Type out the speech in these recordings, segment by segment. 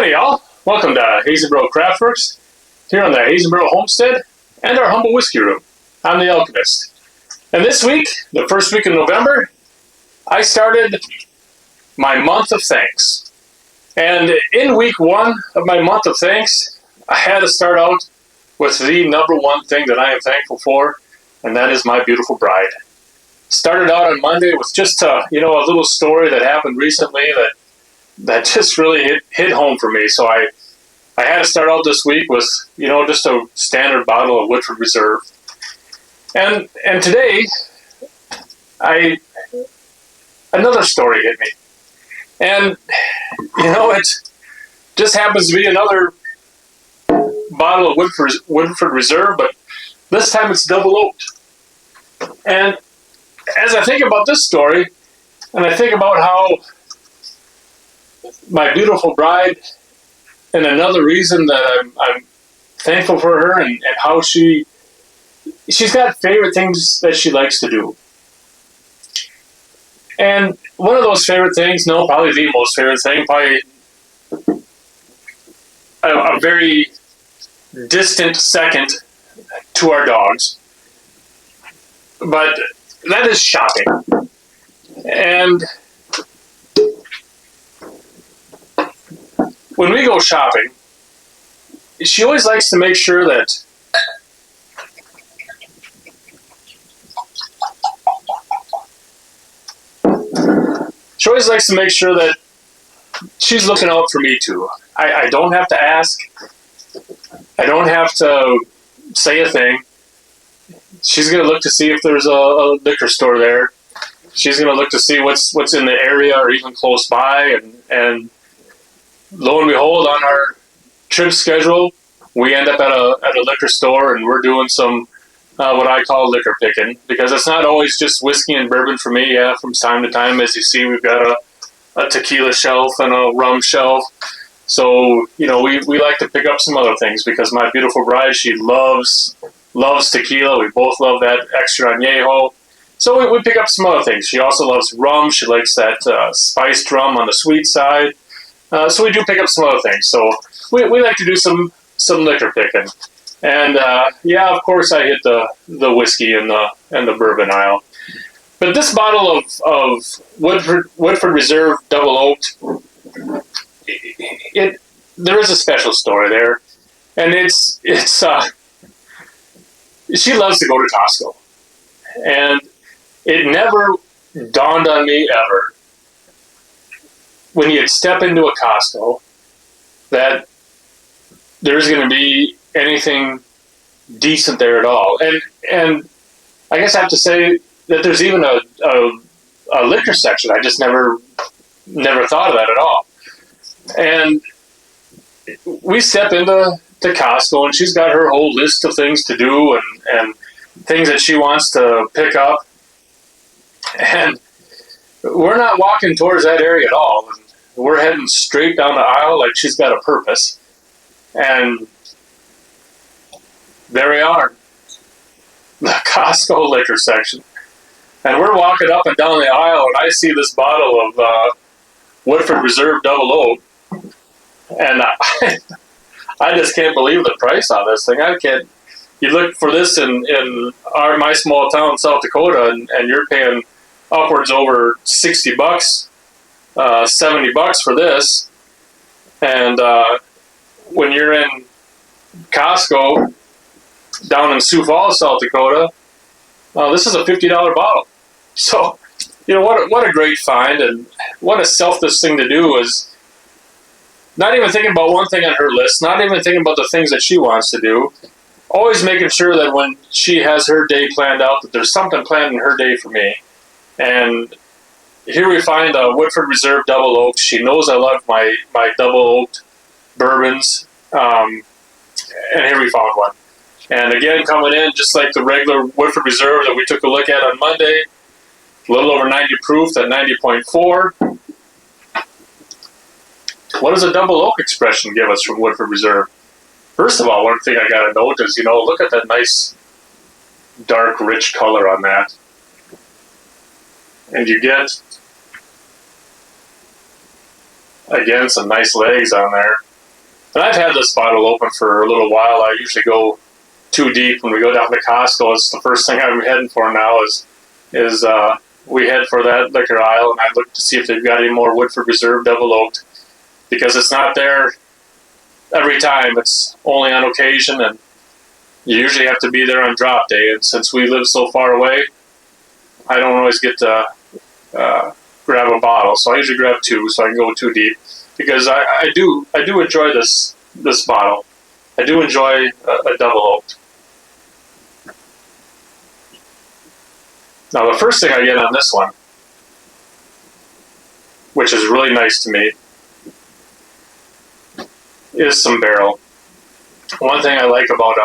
Howdy, y'all. Welcome to HazeandBarrelCraftworks, here on the HazeandBarrel Homestead and our humble whiskey room. I'm the Alchemist. And this week, the first week of November, I started my month of thanks. And in week one of my month of thanks, I had to start out with the number one thing that I am thankful for, and that is my beautiful bride. Started out on Monday with just a little story that happened recently that just really hit home for me. So I had to start out this week with, just a standard bottle of Woodford Reserve. And today, another story hit me. And, it just happens to be another bottle of Woodford Reserve, but this time it's double oaked. And as I think about this story, and I think about how my beautiful bride, and another reason that I'm thankful for her, and how she's got favorite things that she likes to do. And one of those favorite things, probably the most favorite thing, probably a very distant second to our dogs, but that is shopping. And when we go shopping, she always likes to make sure that she's looking out for me too. I don't have to ask. I don't have to say a thing. She's going to look to see if there's a liquor store there. She's going to look to see what's in the area or even close by. And lo and behold, on our trip schedule, we end up at a liquor store, and we're doing some what I call liquor picking, because it's not always just whiskey and bourbon for me. Yeah, from time to time, as you see, we've got a tequila shelf and a rum shelf. So, we like to pick up some other things, because my beautiful bride, she loves tequila. We both love that extra añejo. So we pick up some other things. She also loves rum. She likes that spiced rum on the sweet side. So we do pick up some other things. So we like to do some liquor picking. And of course, I hit the whiskey and the bourbon aisle. But this bottle of Woodford Reserve Double Oaked, there is a special story there, and it's she loves to go to Costco, and it never dawned on me ever when you'd step into a Costco that there's going to be anything decent there at all. And I guess I have to say that there's even a liquor section. I just never thought of that at all. And we step into Costco, and she's got her whole list of things to do and things that she wants to pick up. And we're not walking towards that area at all. We're heading straight down the aisle like she's got a purpose. And there we are, the Costco liquor section. And we're walking up and down the aisle, and I see this bottle of Woodford Reserve Double Oak. And I just can't believe the price on this thing. I can't. You look for this in my small town, South Dakota, and you're paying upwards over $60, $70 for this. And when you're in Costco down in Sioux Falls, South Dakota, this is a $50 bottle. So, what a great find, and what a selfless thing to do is not even thinking about one thing on her list, not even thinking about the things that she wants to do, always making sure that when she has her day planned out, that there's something planned in her day for me. And here we find a Woodford Reserve Double Oak. She knows I love my double oaked bourbons, and here we found one. And again, coming in just like the regular Woodford Reserve that we took a look at on Monday, a little over 90 proof at 90.4. What does a double oak expression give us from Woodford Reserve? First of all, one thing I got to note is, look at that nice, dark, rich color on that. And you get, again, some nice legs on there. And I've had this bottle open for a little while. I usually go too deep when we go down to Costco. It's the first thing I'm heading for now is we head for that liquor aisle, and I look to see if they've got any more Woodford Reserve Double Oak, because it's not there every time. It's only on occasion, and you usually have to be there on drop day. And since we live so far away, I don't always get to grab a bottle. So I usually grab two, so I can go too deep, because I do enjoy this bottle. I do enjoy a double oak. Now the first thing I get on this one, which is really nice to me, is some barrel. One thing I like about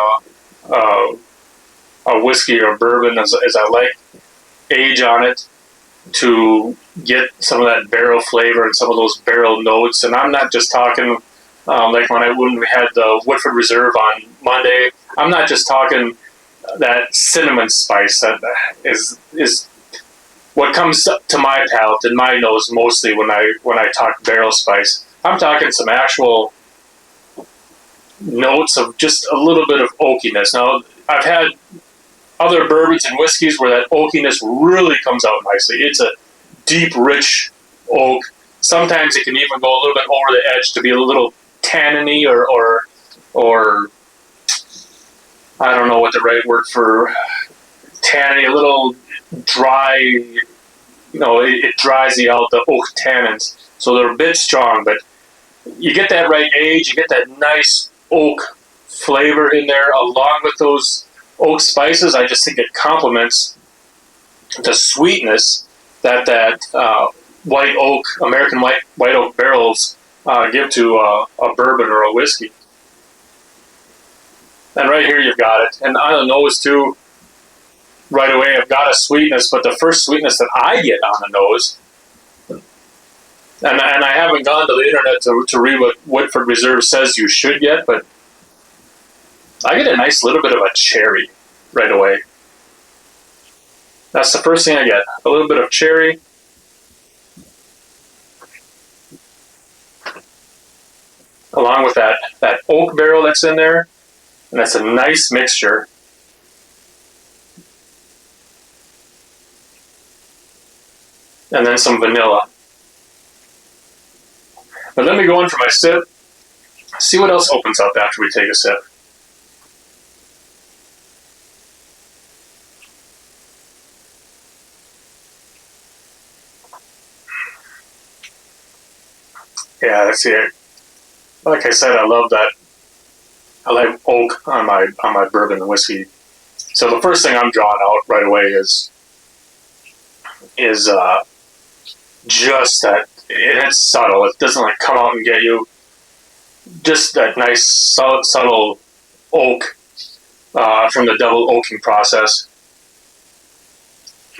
a whiskey or a bourbon is I like age on it to get some of that barrel flavor and some of those barrel notes. And I'm not just talking like when we had the Woodford Reserve on Monday. I'm not just talking that cinnamon spice that is what comes to my palate and my nose mostly when I talk barrel spice. I'm talking some actual notes of just a little bit of oakiness. Now, I've had other bourbons and whiskeys where that oakiness really comes out nicely. It's a deep, rich oak. Sometimes it can even go a little bit over the edge to be a little tanniny or I don't know what the right word for tanniny, a little dry. It dries out the oak tannins, so they're a bit strong. But you get that right age, you get that nice oak flavor in there, along with those oak spices. I just think it complements the sweetness that white oak, American white oak barrels give to a bourbon or a whiskey. And right here you've got it. And on the nose too, right away I've got a sweetness, but the first sweetness that I get on the nose, and I haven't gone to the internet to read what Woodford Reserve says you should get, but I get a nice little bit of a cherry right away. That's the first thing I get, a little bit of cherry. Along with that oak barrel that's in there, and that's a nice mixture. And then some vanilla. But let me go in for my sip, see what else opens up after we take a sip. Yeah, that's it. Like I said, I love that. I like oak on my bourbon and whiskey. So the first thing I'm drawing out right away is just that. It's subtle. It doesn't like come out and get you. Just that nice subtle oak from the double oaking process.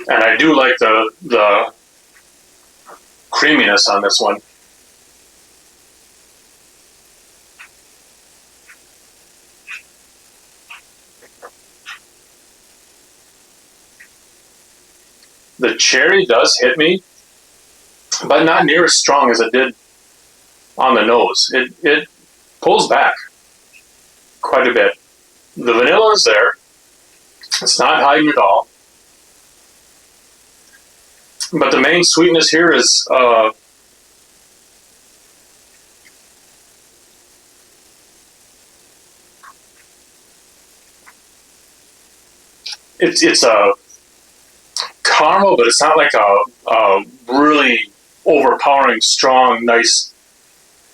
And I do like the creaminess on this one. The cherry does hit me, but not near as strong as it did on the nose. It pulls back quite a bit. The vanilla is there. It's not hiding at all. But the main sweetness here is it's a caramel, but it's not like a really overpowering, strong, nice,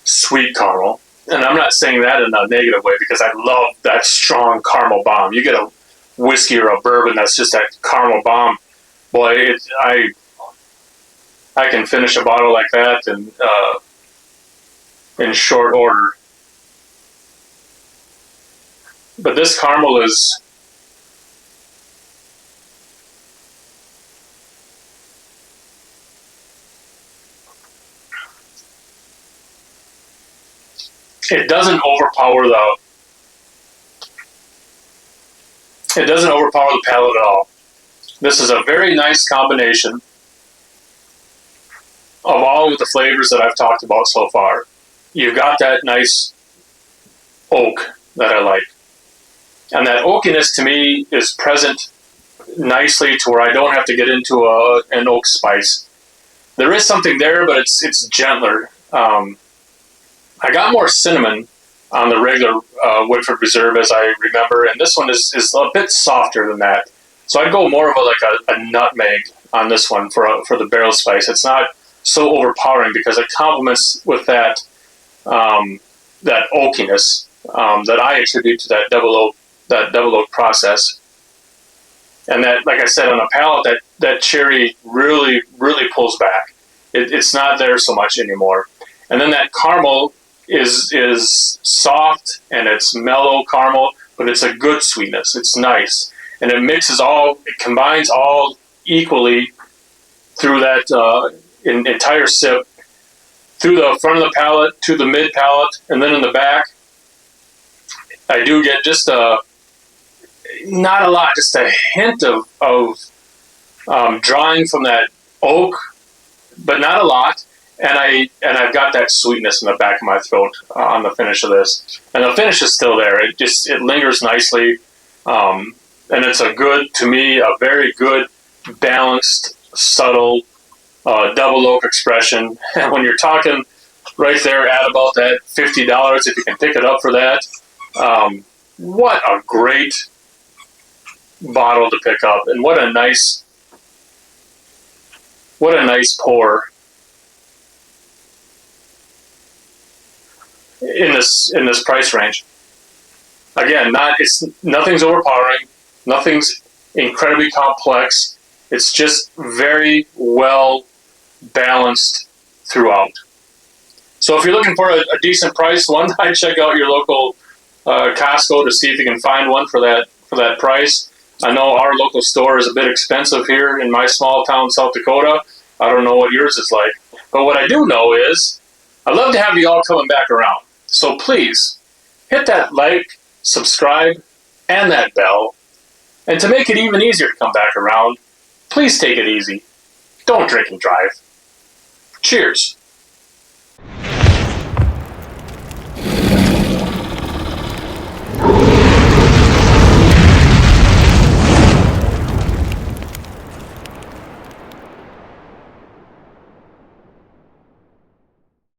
sweet caramel. And I'm not saying that in a negative way, because I love that strong caramel bomb. You get a whiskey or a bourbon that's just that caramel bomb. Boy, I can finish a bottle like that in short order. But this caramel is it doesn't overpower the palate at all. This is a very nice combination of all of the flavors that I've talked about so far. You've got that nice oak that I like. And that oakiness to me is present nicely to where I don't have to get into an oak spice. There is something there, but it's gentler. I got more cinnamon on the regular Woodford Reserve, as I remember, and this one is a bit softer than that. So I'd go more of a nutmeg on this one for the barrel spice. It's not so overpowering because it complements with that that oakiness that I attribute to that double oak process. And that, like I said, on a palate, that cherry really pulls back. It's not there so much anymore. And then that caramel is soft and it's mellow caramel, but it's a good sweetness. It's nice, and it combines all equally through that entire sip, through the front of the palate to the mid palate, and then in the back, I do get just not a lot, just a hint of drawing from that oak, but not a lot. And I've got that sweetness in the back of my throat on the finish of this, and the finish is still there. It lingers nicely, and it's a very good, balanced, subtle double oak expression. And when you're talking right there at about that $50, if you can pick it up for that, what a great bottle to pick up, and what a nice pour in this price range. Again, nothing's overpowering, nothing's incredibly complex. It's just very well balanced throughout. So if you're looking for a decent price one, I'd check out your local Costco to see if you can find one for that price. I know our local store is a bit expensive here in my small town, South Dakota. I don't know what yours is like. But what I do know is I'd love to have you all coming back around. So please hit that like, subscribe, and that bell. And to make it even easier to come back around, please take it easy. Don't drink and drive. Cheers.